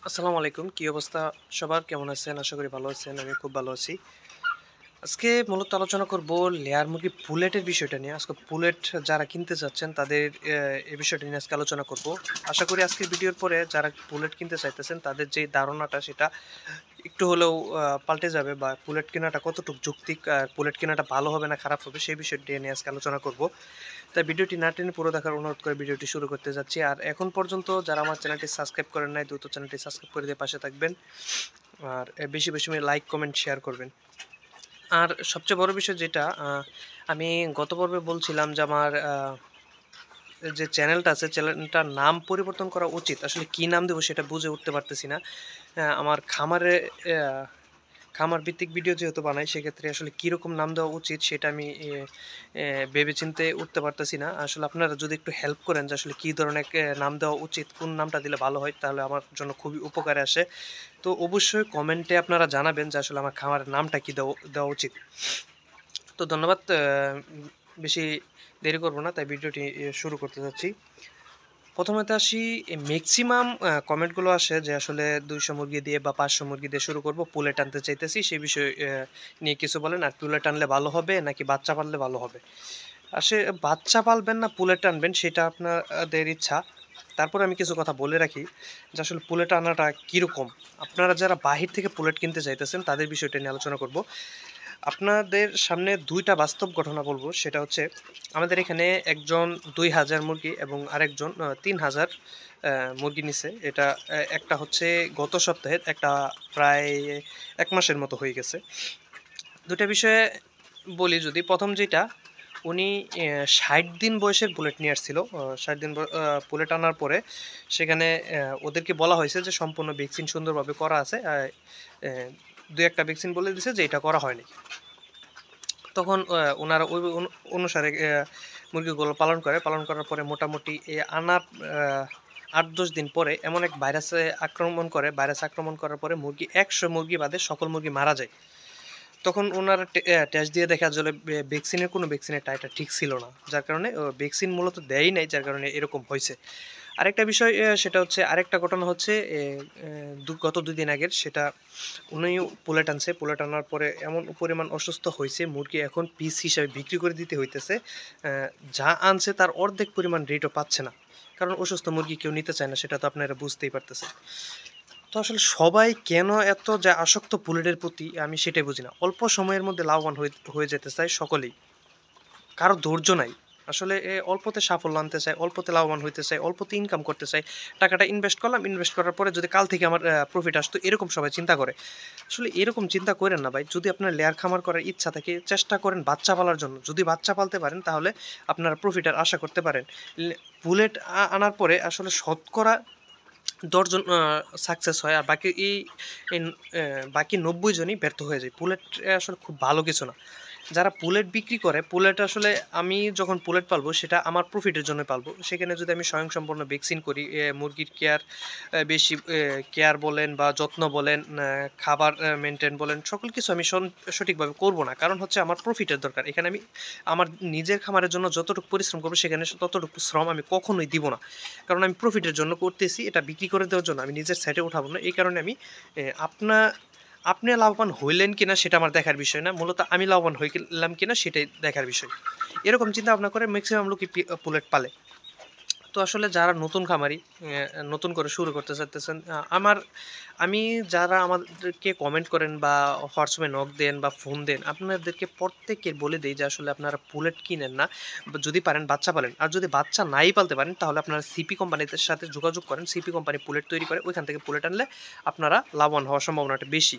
আসসালামু আলাইকুম। কি অবস্থা সবার? কেমন আছেন? আশা করি ভালো আছেন। আমি খুব ভালো আছি। আজকে মূলত আলোচনা করব লেয়ার মুরগি পুলেটের বিষয়টা নিয়ে। আজকে পুলেট যারা কিনতে চাচ্ছেন তাদের এই বিষয়টা নিয়ে আজকে আলোচনা করব। আশা করি আজকের ভিডিওর পরে যারা পুলেট কিনতে চাইতেছেন তাদের যে ধারণাটা সেটা একটু হলেও পাল্টে যাবে বা পুলেট কেনাটা কতটুকু যৌক্তিক, পুলেট কেনাটা ভালো হবে না খারাপ হবে সেই বিষয়টি নিয়ে আজকে আলোচনা করব। তাই ভিডিওটি না টেনে পুরো দেখার অনুরোধ করে ভিডিওটি শুরু করতে যাচ্ছি। আর এখন পর্যন্ত যারা আমার চ্যানেলটি সাবস্ক্রাইব করেন নাই দ্রুত চ্যানেলটি সাবস্ক্রাইব করে দিয়ে পাশে থাকবেন। আর বেশি বেশি লাইক, কমেন্ট, শেয়ার করবেন। আর সবচেয়ে বড় বিষয় যেটা আমি গত পর্বে বলছিলাম যে আমার যে চ্যানেলটা আছে চ্যানেলটার নাম পরিবর্তন করা উচিত। আসলে কি নাম দেব সেটা বুঝে উঠতে পারতেছি না। আমার খামার ভিত্তিক ভিডিও যেহেতু বানাই সেক্ষেত্রে আসলে কিরকম নাম দেওয়া উচিত সেটা আমি ভেবেচিন্তে উঠতে পারতেছি না। আসলে আপনারা যদি একটু হেল্প করেন যে আসলে কি ধরনের নাম দেওয়া উচিত, কোন নামটা দিলে ভালো হয় তাহলে আমার জন্য খুবই উপকারে আসে। তো অবশ্যই কমেন্টে আপনারা জানাবেন যে আসলে আমার খামারের নামটা কি দেওয়া দেওয়া উচিত। তো ধন্যবাদ। বেশি দেরি করব না তাই ভিডিওটি শুরু করতে যাচ্ছি। প্রথমত আসি, ম্যাক্সিমাম কমেন্টগুলো আসে যে আসলে ২০০ মুরগি দিয়ে বা ৫০০ মুরগি দিয়ে শুরু করব। পুলেট আনতে চাইতেছি। সেই বিষয়ে নিয়ে কিছু বলেন। আর পুলেট আনলে ভালো হবে নাকি বাচ্চা পাললে ভালো হবে? বাচ্চা পালবেন না পুলেট আনবেন সেটা আপনাদের ইচ্ছা। তারপরে আমি কিছু কথা বলে রাখি যে আসলে পুলেট আনাটা কিরকম? আপনারা যারা বাহির থেকে পুলেট কিনতে চাইতেছেন তাদের বিষয়টা নিয়ে আলোচনা করব। আপনাদের সামনে ২ টা বাস্তব ঘটনা বলব। সেটা হচ্ছে আমাদের এখানে একজন ২,০০০ মুরগি এবং আরেকজন ৩,০০০ মুরগি নিছে। এটা একটা হচ্ছে গত সপ্তাহের, একটা প্রায় ১ মাসের মতো হয়ে গেছে। ২ টা বিষয়ে বলি যদি। ১ম যেটা, উনি ৬০ দিন বয়সের বুলেট নিয়ে আসছিল। ৬০ দিন বুলেট আনার পরে সেখানে ওদেরকে বলা হয়েছে যে সম্পূর্ণ ভ্যাকসিন সুন্দরভাবে করা আছে। ২-১ টা ভ্যাকসিন বলে দিছে যে এটা করা হয়নি। তখন উনারা ওই অনুসারে মুরগিগুলো পালন করে। পালন করার পরে মোটামুটি আনার ৮-১০ দিন পরে এমন এক ভাইরাসে আক্রমণ করে। ভাইরাস আক্রমণ করার পরে ১০০ মুরগি বাদে সকল মুরগি মারা যায়। তখন উনারা টেস্ট দিয়ে দেখা গেল ভ্যাকসিনের কোনো ভ্যাকসিনের টাইটা ঠিক ছিল না। যার কারণে ভ্যাকসিন মূলত দেয়ই নাই, যার কারণে এরকম হইছে। আরেকটা বিষয় সেটা হচ্ছে, আরেকটা ঘটনা হচ্ছে এ এ গত ২ দিন আগের সেটা, উনিও পুলেট আনছে। পুলেট আনার পরে এমন পরিমাণ অসুস্থ হইছে, মুরগি এখন পিস হিসাবে বিক্রি করে দিতে হইতেছে। অ্যা যা আনছে তার অর্ধেক পরিমাণ রেটও পাচ্ছে না। কারণ অসুস্থ মুরগি কেউ নিতে চায় না, সেটা তো আপনারা বুঝতেই পারতেছেন। তো আসলে সবাই কেন এত যে আসক্ত বুলেটের প্রতি আমি সেটাই বুঝি না। অল্প সময়ের মধ্যে লাভবান হয়ে যেতে চায় সকলেই। কারো ধৈর্য নাই। আসলে অল্পতে সাফল্য আনতে চায়, অল্পতে লাভবান হইতে চায়, অল্পতে ইনকাম করতে চায়। টাকাটা ইনভেস্ট করলাম, ইনভেস্ট করার পরে যদি কাল থেকে আমার প্রফিট আসতো, এরকম সবাই চিন্তা করে। আসলে এরকম চিন্তা কইরেন না ভাই। যদি আপনার লেয়ার খামার করার ইচ্ছা থাকে চেষ্টা করেন বাচ্চা পালার জন্য। যদি বাচ্চা পালতে পারেন তাহলে আপনারা প্রফিটের আশা করতে পারেন। বুলেট আনার পরে আসলে শতকরা ১০ জন সাকসেস হয়। আর বাকি এন বাকি ৯০ জনই ব্যর্থ হয়ে যায়। বুলেট আসলে খুব ভালো কিছু না। যারা বুলেট বিক্রি করে, বুলেট আসলে আমি যখন বুলেট পালবো সেটা আমার প্রফিটের জন্য পালবো। সেখানে যদি আমি স্বয়ংসম্পূর্ণ ভ্যাকসিন করি, মুরগির কেয়ার বেশি কেয়ার বলেন বা যত্ন বলেন, খাবার মেইনটেইন বলেন, সকল কিছু আমি সঠিকভাবে করব না। কারণ হচ্ছে আমার প্রফিটের দরকার। এখানে আমি আমার নিজের খামারের জন্য যতটুকু পরিশ্রম করব সেখানে ততটুকু শ্রম আমি কখনোই দিব না। কারণ আমি প্রফিটের জন্য করতেছি, এটা বিক্রি করে দেওয়ার জন্য আমি নিজের সাইডে উঠাবো না। এই কারণে আমি এ আপনা আপনি লাভবান হইলেন কিনা সেটা আমার দেখার বিষয় না। মূলত আমি লাভবান হইলাম কিনা সেটাই দেখার বিষয়। এরকম চিন্তা ভাবনা করে মেক্সিমাম লোকই পুলেট পালে। তো আসলে যারা নতুন খামারি, নতুন করে শুরু করতে চাইতেছেন, আমি যারা আমাদেরকে কমেন্ট করেন বা হোয়াটসঅ্যাপে নক দেন বা ফোন দেন, আপনাদেরকে প্রত্যেককে বলে দেই যে আসলে আপনারা বুলেট কিনেন না। যদি পারেন বাচ্চা পালেন। আর যদি বাচ্চা নাই পালতে পারেন তাহলে আপনারা সিপি কোম্পানিদের সাথে যোগাযোগ করেন। সিপি কোম্পানি বুলেট তৈরি করে। ওইখান থেকে বুলেট আনলে আপনারা লাভবান হওয়ার সম্ভাবনাটা বেশি।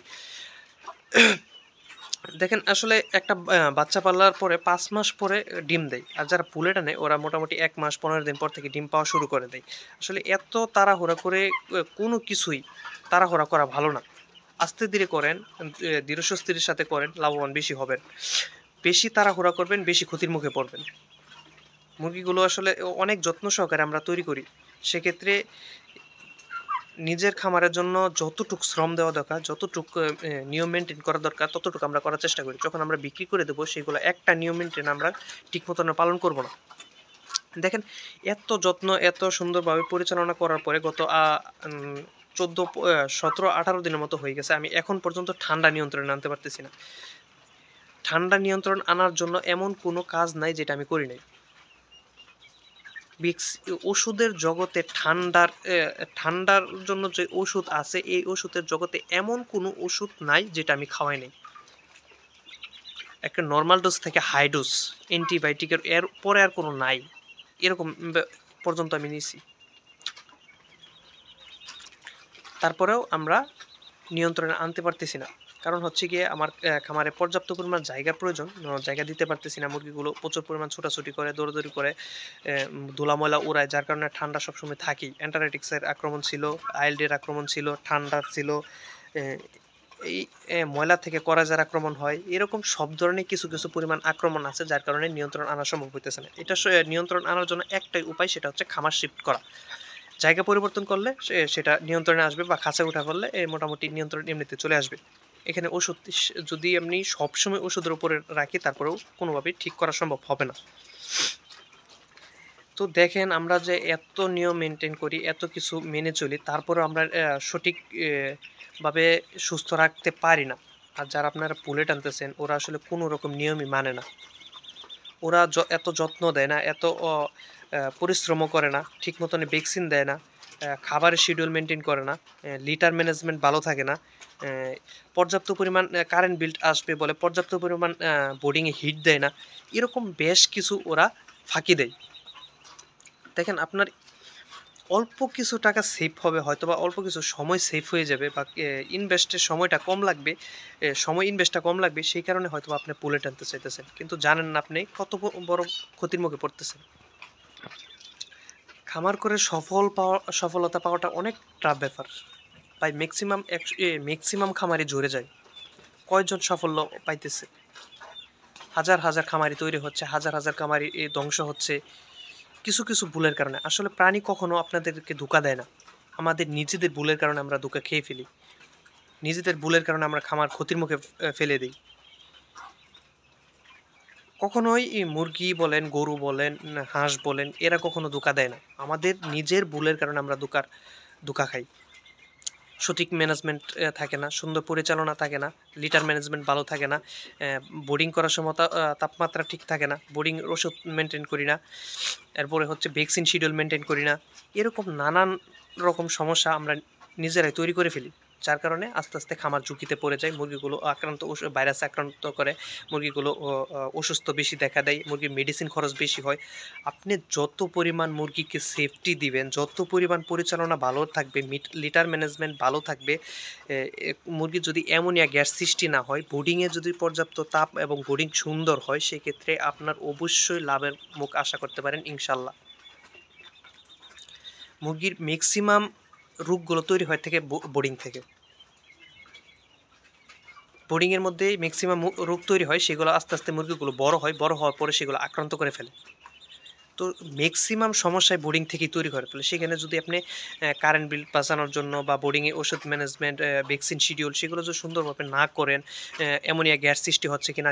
দেখেন আসলে একটা বাচ্চা পালার পরে ৫ মাস পরে ডিম দেয়। আর যারা বুলেট আনে ওরা মোটামুটি ১ মাস ১৫ দিন পর থেকে ডিম পাওয়া শুরু করে দেয়। আসলে এত তাড়াহুড়া করে কোনো কিছুই তাড়াহুড়া করা ভালো না। আস্তে ধীরে করেন, ধীরস্বস্তির সাথে করেন, লাভবান বেশি হবেন। বেশি তাড়াহুড়া করবেন, বেশি ক্ষতির মুখে পড়বেন। মুরগিগুলো আসলে অনেক যত্ন সহকারে আমরা তৈরি করি। সেক্ষেত্রে নিজের খামারের জন্য যতটুক শ্রম দেওয়া দরকার, যতটুক নিয়ম মেইনটেইন করা দরকার, ততটুকু আমরা করার চেষ্টা করি। যখন আমরা বিক্রি করে দেব, সেগুলো একটা নিয়ম মেইনটেইন আমরা ঠিক মতন পালন করব না। দেখেন, এত যত্ন, এত সুন্দরভাবে পরিচালনা করার পরে গত উম 17-18 দিনের মতো হয়ে গেছে। আমি এখন পর্যন্ত ঠান্ডা নিয়ন্ত্রণে আনতে পারতেছি না। ঠান্ডা নিয়ন্ত্রণ আনার জন্য এমন কোনো কাজ নাই যেটা আমি করি নাই। ওষুধের জগতে ঠান্ডার জন্য যে ওষুধ আছে, এই ওষুধের জগতে এমন কোনো ওষুধ নাই যেটা আমি খাওয়াই নাই। একটা নরমাল ডোজ থেকে হাই ডোজ অ্যান্টিবায়োটিকের এর পরে আর কোনো নাই, এরকম পর্যন্ত আমি নিছি। তারপরেও আমরা নিয়ন্ত্রণে আনতে পারতেছি না। কারণ হচ্ছে গিয়ে আমার খামারে পর্যাপ্ত পরিমাণ জায়গার প্রয়োজন। জায়গা দিতে পারতেছি না। মুরগিগুলো প্রচুর পরিমাণ ছোটাছুটি করে, দৌড়াদৌড়ি করে, ধুলা ময়লা উড়ায়, যার কারণে ঠান্ডা সবসময় থাকেই। অ্যান্টারাইটিক্সের আক্রমণ ছিল, আইএলডির আক্রমণ ছিল, ঠান্ডার ছিল, এই ময়লা থেকে করাজের আক্রমণ হয়। এরকম সব ধরনের কিছু কিছু পরিমাণ আক্রমণ আছে, যার কারণে নিয়ন্ত্রণ আনা সম্ভব হইতেছে না। এটা নিয়ন্ত্রণ আনার জন্য একটাই উপায়, সেটা হচ্ছে খামার শিফট করা। জায়গা পরিবর্তন করলে সেটা নিয়ন্ত্রণে আসবে, বা খাঁচা উঠা করলে মোটামুটি নিয়ন্ত্রণ এমনিতে চলে আসবে। এখানে ওষুধ যদি আমি সবসময় ওষুধের উপরে রাখি, তারপরেও কোনোভাবেই ঠিক করা সম্ভব হবে না। তো দেখেন, আমরা যে এত নিয়ম মেনটেন করি, এত কিছু মেনে চলি, তারপরেও আমরা সঠিক ভাবে সুস্থ রাখতে পারি না। আর যারা আপনারা পুলে টানতেছেন, ওরা আসলে কোনো রকম নিয়মই মানে না। ওরা এত যত্ন দেয় না, এত পরিশ্রমও করে না, ঠিক মতন ভ্যাকসিন দেয় না, খাবারের শিডিউল মেনটেন করে না, লিটার ম্যানেজমেন্ট ভালো থাকে না, পর্যাপ্ত পরিমাণ কারেন্ট বিল আসবে বলে পর্যাপ্ত পরিমাণ বোর্ডিংয়ে হিট দেয় না। এরকম বেশ কিছু ওরা ফাঁকি দেয়। দেখেন, আপনার অল্প কিছু টাকা সেভ হবে হয়তো, বা অল্প কিছু সময় সেভ হয়ে যাবে, বা ইনভেস্টের সময়টা কম লাগবে, ইনভেস্টটা কম লাগবে, সেই কারণে হয়তো আপনি পুলে টানতে চাইতেছেন, কিন্তু জানেন না আপনি কত বড় ক্ষতির মুখে পড়তেছেন। খামার করে সফলতা পাওয়াটা অনেক টাফ ব্যাপার। ভাই ম্যাক্সিমাম খামারি ঝরে যায়। কয়জন সাফল্য পাইতেছে? হাজার হাজার খামারি তৈরি হচ্ছে, হাজার হাজার খামারি ধ্বংস হচ্ছে কিছু কিছু ভুলের কারণে। আসলে প্রাণী কখনো আপনাদেরকে ধোঁকা দেয় না। আমাদের নিজেদের ভুলের কারণে আমরা ধোঁকা খেয়ে ফেলি। নিজেদের ভুলের কারণে আমরা খামার ক্ষতির মুখে ফেলে দিই। কখনোই মুরগি বলেন, গরু বলেন, হাঁস বলেন, এরা কখনো ধোঁকা দেয় না। আমাদের নিজের ভুলের কারণে আমরা ধোঁকা খাই। সঠিক ম্যানেজমেন্ট থাকে না, সুন্দর পরিচালনা থাকে না, লিটার ম্যানেজমেন্ট ভালো থাকে না, বোর্ডিং করার সময় তাপমাত্রা ঠিক থাকে না, বোর্ডিং ওষুধ মেনটেন করি না, এরপরে হচ্ছে ভ্যাকসিন শিডিউল মেনটেন করি না। এরকম নানান রকম সমস্যা আমরা নিজেরাই তৈরি করে ফেলি, যার কারণে আস্তে আস্তে খামার ঝুঁকিতে পড়ে যায়। মুরগিগুলো ভাইরাসে আক্রান্ত করে, মুরগিগুলো অসুস্থ বেশি দেখা দেয়, মুরগির মেডিসিন খরচ বেশি হয়। আপনি যত পরিমাণ মুরগিকে সেফটি দিবেন, যত পরিমাণ পরিচালনা ভালো থাকবে, লিটার ম্যানেজমেন্ট ভালো থাকবে, মুরগির যদি অ্যামোনিয়া গ্যাস সৃষ্টি না হয়, বোর্ডিংয়ে যদি পর্যাপ্ত তাপ এবং বোর্ডিং সুন্দর হয়, সেক্ষেত্রে আপনার অবশ্যই লাভের মুখ আশা করতে পারেন ইনশাল্লাহ। মুরগির ম্যাক্সিমাম রোগগুলো তৈরি হয় থেকে বোর্ডিং থেকে। বোর্ডিংয়ের মধ্যে ম্যাক্সিমাম রোগ তৈরি হয়, সেগুলো আস্তে আস্তে মুরগিগুলো বড় হয়, বড় হওয়ার পরে সেগুলো আক্রান্ত করে ফেলে। তো ম্যাক্সিমাম সমস্যায় বোর্ডিং থেকেই তৈরি করে ফেলে। সেখানে যদি আপনি কারেন্ট বিল বাঁচানোর জন্য, বা বোর্ডিংয়ে ওষুধ ম্যানেজমেন্ট, ভ্যাকসিন শিডিউল, সেগুলো যদি সুন্দরভাবে না করেন, অ্যামোনিয়া গ্যাস সৃষ্টি হচ্ছে কিনা,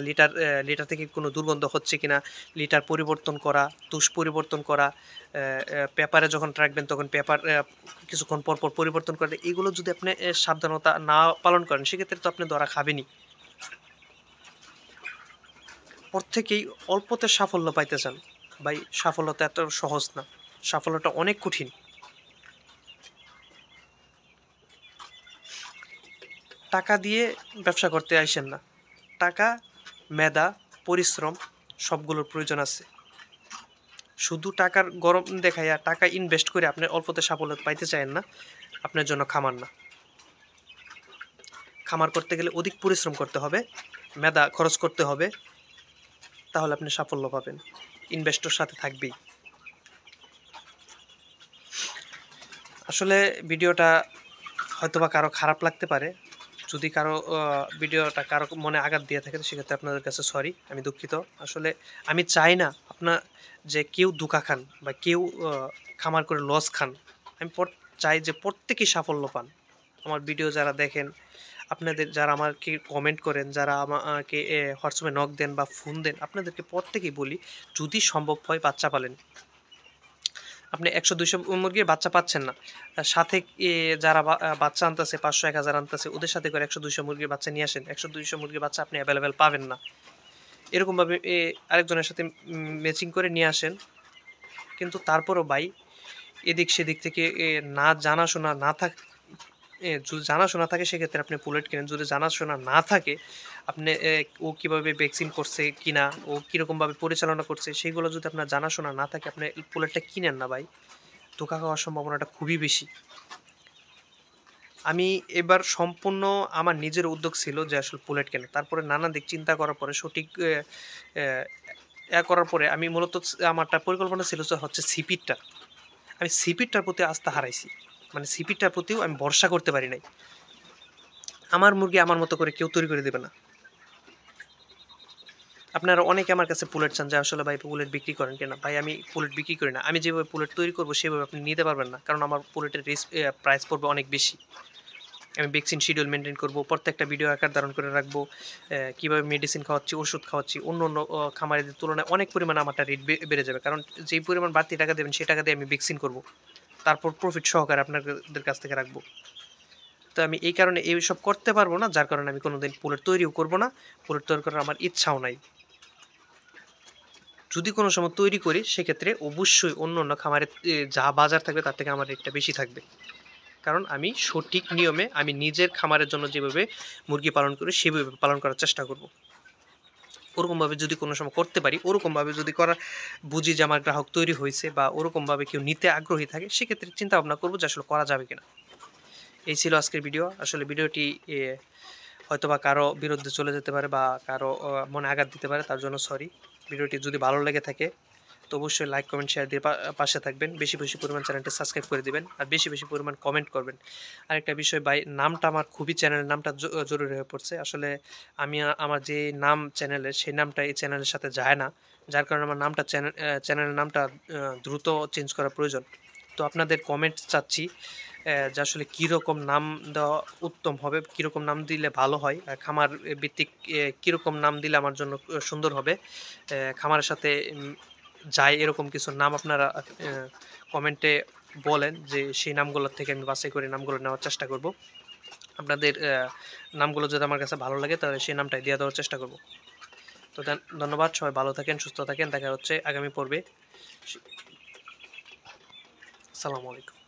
লিটার থেকে কোনো দুর্গন্ধ হচ্ছে কিনা, লিটার পরিবর্তন করা, তুষ পরিবর্তন করা, পেপারে যখন রাখবেন তখন পেপার কিছুক্ষণ পর পর পরিবর্তন করে, এগুলো যদি আপনি সাবধানতা না পালন করেন, সেক্ষেত্রে তো আপনি ধরা খাবেনই। প্রত্যেকেই অল্পতে সাফল্য পাইতে চান। ভাই, সাফল্যতা এত সহজ না, সাফল্যটা অনেক কঠিন। টাকা দিয়ে ব্যবসা করতে আইসেন না। টাকা, মেধা, পরিশ্রম সবগুলোর প্রয়োজন আছে। শুধু টাকার গরম দেখাইয়া টাকা ইনভেস্ট করে আপনি অল্পতে সাফল্য পাইতে চায়েন না, আপনার জন্য খামার না। খামার করতে গেলে অধিক পরিশ্রম করতে হবে, মেধা খরচ করতে হবে, তাহলে আপনি সাফল্য পাবেন। ইনভেস্টর সাথে থাকবেই। আসলে ভিডিওটা হয়তোবা কারো খারাপ লাগতে পারে। যদি কারো ভিডিওটা কারো মনে আঘাত দিয়ে থাকে, সেক্ষেত্রে আপনাদের কাছে সরি, আমি দুঃখিত। আসলে আমি চাই না যে কেউ ধোঁকা খান, বা কেউ খামার করে লস খান। আমি চাই যে প্রত্যেকেই সাফল্য পান। আমার ভিডিও যারা দেখেন, আপনাদের যারা আমাকে কমেন্ট করেন, যারা আমাকে হোয়াটসঅ্যাপে নক দেন বা ফোন দেন, আপনাদেরকে প্রত্যেকেই বলি, যদি সম্ভব হয় বাচ্চা পালেন। আপনি ১০০-২০০ মুরগির বাচ্চা পাচ্ছেন না। তার সাথে যারা বাচ্চা আনতেছে ৫০০-১,০০০ আনতেছে ওদের সাথে করে ১০০-২০০ মুরগির বাচ্চা নিয়ে আসেন। ১০০-২০০ মুরগির বাচ্চা আপনি এভেইলেবল পাবেন না। এরকমভাবে আরেকজনের সাথে ম্যাচিং করে নিয়ে আসেন। কিন্তু তারপরও ভাই এদিক সেদিক থেকে না জানাশোনা না যদি জানাশোনা থাকে সেক্ষেত্রে আপনি পুলেট কিনেন। যদি জানাশোনা না থাকে আপনি ও কিভাবে ভ্যাকসিন করছে কিনা, ও কিরকমভাবে পরিচালনা করছে সেগুলো যদি আপনার জানাশোনা না থাকে আপনি পুলেটটা কিনেন না ভাই। ধোঁকা খাওয়ার সম্ভাবনাটা খুবই বেশি। আমি এবার সম্পূর্ণ আমার নিজের উদ্যোগ ছিল যে আসলে পুলেট কেনা। তারপরে নানান দিক চিন্তা করার পরে সঠিক করার পরে আমি মূলত আমারটা পরিকল্পনা ছিল যে হচ্ছে সিপিটটা। আমি সিপিটটার প্রতি আস্থা হারাইছি। মানে সিপিটটার প্রতিও আমি ভরসা করতে পারি নাই। আমার মুরগি আমার মতো করে কেউ তৈরি করে দেবে না। আপনারা অনেকে আমার কাছে পুলেট চান যে আসলে ভাই পুলেট বিক্রি করেন কিনা? ভাই আমি পুলেট বিক্রি করি না। আমি যেভাবে পুলেট তৈরি করব সেভাবে আপনি নিতে পারবেন না। কারণ আমার পুলেটের প্রাইস পড়বে অনেক বেশি। আমি ভ্যাকসিন শিডিউল মেইনটেইন করব। প্রত্যেকটা ভিডিও আকার ধারণ করে রাখবো। কিভাবে মেডিসিন খাওয়াচ্ছি, ওষুধ খাওয়াচ্ছি। অন্য খামারিদের তুলনায় অনেক পরিমাণে আমারটা রেট বেড়ে যাবে। কারণ যেই পরিমাণ বাড়তি টাকা দেবেন সেই টাকা দিয়ে আমি ভ্যাকসিন করব। তারপর প্রফিট সহকারে আপনাদের কাছ থেকে রাখবো। তো আমি এই কারণে এইসব করতে পারবো না, যার কারণে আমি কোনোদিন পুলেট তৈরিও করব না। পুলেট তৈরি করার আমার ইচ্ছাও নাই। যদি কোনো সময় তৈরি করি সেক্ষেত্রে অবশ্যই অন্য খামারের যা বাজার থাকবে তার থেকে আমার রেটটা বেশি থাকবে। কারণ আমি সঠিক নিয়মে আমি নিজের খামারের জন্য যেভাবে মুরগি পালন করি সেভাবে পালন করার চেষ্টা করব। ওরকমভাবে যদি কোনো সময় করতে পারি, ওরকমভাবে যদি বুঝি যে আমার গ্রাহক তৈরি হয়েছে বা ওরকমভাবে কেউ নিতে আগ্রহী থাকে সেক্ষেত্রে চিন্তা ভাবনা করবো যে আসলে করা যাবে কিনা। এই ছিল আজকের ভিডিও। আসলে ভিডিওটি হয়তোবা কারো বিরুদ্ধে চলে যেতে পারে বা কারো মনে আঘাত দিতে পারে, তার জন্য সরি। ভিডিওটি যদি ভালো লেগে থাকে তো অবশ্যই লাইক, কমেন্ট, শেয়ার দিয়ে পাশে থাকবেন। বেশি পরিমাণ চ্যানেলটি সাবস্ক্রাইব করে দিবেন আর বেশি পরিমাণ কমেন্ট করবেন। আরেকটা বিষয় ভাই, নামটা আমার খুবই চ্যানেলের নামটা জরুরি হয়ে পড়ছে। আসলে আমি আমার যে নাম চ্যানেলের সেই নামটা এই চ্যানেলের সাথে যায় না। যার কারণে আমার নামটা চ্যানেলের নামটা দ্রুত চেঞ্জ করা প্রয়োজন। তো আপনাদের কমেন্ট চাচ্ছি যে আসলে কীরকম নাম দেওয়া উত্তম হবে, কীরকম নাম দিলে ভালো হয়, খামার ভিত্তিক কীরকম নাম দিলে আমার জন্য সুন্দর হবে, খামারের সাথে যায় এরকম কিছু নাম আপনারা কমেন্টে বলেন যে সেই নামগুলোর থেকে আমি বাছাই করে নামগুলো নেওয়ার চেষ্টা করব। আপনাদের নামগুলো যদি আমার কাছে ভালো লাগে তাহলে সেই নামটাই দিয়ে দেওয়ার চেষ্টা করব। তো ধন্যবাদ, সবাই ভালো থাকেন, সুস্থ থাকেন। দেখা হচ্ছে আগামী পর্বে। আসসালামু আলাইকুম।